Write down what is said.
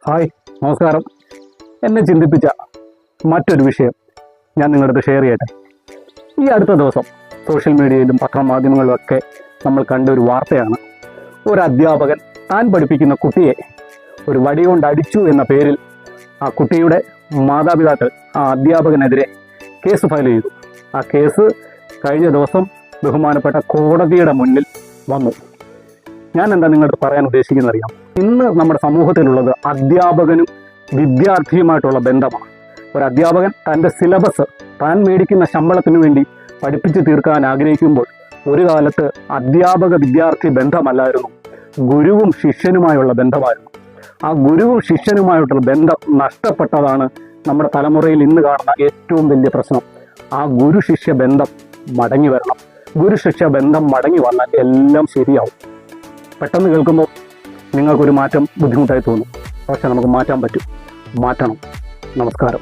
Hi, നമസ്കാരം. എന്നെ ചിന്തിപ്പിച്ച മറ്റൊരു വിഷയം ഞാൻ നിങ്ങളുടെ അടുത്ത് ഷെയർ ചെയ്യട്ടെ. ഈ അടുത്ത ദിവസം സോഷ്യൽ മീഡിയയിലും പത്രമാധ്യമങ്ങളിലുമൊക്കെ നമ്മൾ കണ്ട ഒരു വാർത്തയാണ്. ഒരു അധ്യാപകൻ താൻ പഠിപ്പിക്കുന്ന കുട്ടിയെ ഒരു വടി കൊണ്ട് അടിച്ചു എന്ന പേരിൽ ആ കുട്ടിയുടെ മാതാപിതാക്കൾ ആ അധ്യാപകനെതിരെ കേസ് ഫയൽ ചെയ്തു. ആ കേസ് കഴിഞ്ഞ ദിവസം ബഹുമാനപ്പെട്ട കോടതിയുടെ മുന്നിൽ വന്നു. ഞാൻ എന്താ നിങ്ങളോട് പറയാൻ ഉദ്ദേശിക്കുന്നത് അറിയാം. ഇന്ന് നമ്മുടെ സമൂഹത്തിലുള്ളത് അധ്യാപകനും വിദ്യാർത്ഥിയുമായിട്ടുള്ള ബന്ധമാണ്. ഒരു അധ്യാപകൻ തൻ്റെ സിലബസ് താൻ മേടിക്കുന്ന ശമ്പളത്തിന് വേണ്ടി പഠിപ്പിച്ച് തീർക്കാൻ ആഗ്രഹിക്കുമ്പോൾ ഒരു കാലത്ത് അധ്യാപക വിദ്യാർത്ഥി ബന്ധമല്ലായിരുന്നു, ഗുരുവും ശിഷ്യനുമായുള്ള ബന്ധമായിരുന്നു. ആ ഗുരുവും ശിഷ്യനുമായിട്ടുള്ള ബന്ധം നഷ്ടപ്പെട്ടതാണ് നമ്മുടെ തലമുറയിൽ ഇന്ന് കാണുന്ന ഏറ്റവും വലിയ പ്രശ്നം. ആ ഗുരു ശിഷ്യ ബന്ധം മടങ്ങി വരണം. ഗുരു ശിഷ്യ ബന്ധം മടങ്ങി വന്നാൽ എല്ലാം ശരിയാവും. പെട്ടെന്ന് കേൾക്കുമ്പോൾ നിങ്ങൾക്കൊരു മാറ്റം ബുദ്ധിമുട്ടായി തോന്നും. പക്ഷെ നമുക്ക് മാറ്റാൻ പറ്റും. മാറ്റണം. നമസ്കാരം.